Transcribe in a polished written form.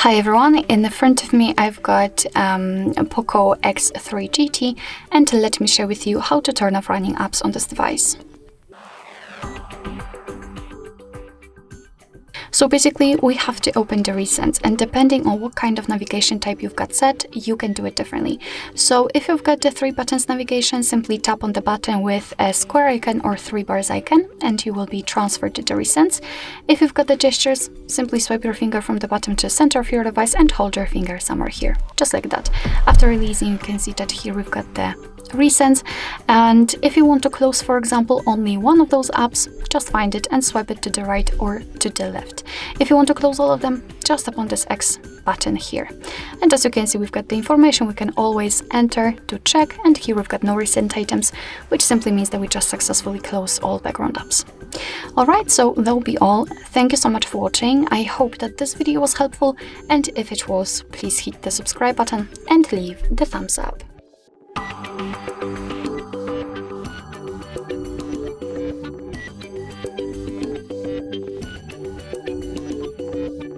Hi everyone, in the front of me I've got a POCO X3 GT, and let me share with you how to turn off running apps on this device. So basically we have to open the recents, and depending on what kind of navigation type you've got set, you can do it differently. So if you've got the 3 buttons navigation, simply tap on the button with a square icon or 3 bars icon and you will be transferred to the recents. If you've got the gestures, simply swipe your finger from the bottom to the center of your device and hold your finger somewhere here, just like that. After releasing, you can see that here we've got the recents, and if you want to close, for example, only one of those apps, just find it and swipe it to the right or to the left. If you want to close all of them, just tap on this X button here. And as you can see, we've got the information we can always enter to check, and here we've got no recent items, which simply means that we just successfully close all background apps. Alright, so that'll be all. Thank you so much for watching. I hope that this video was helpful, and if it was, please hit the subscribe button and leave the thumbs up.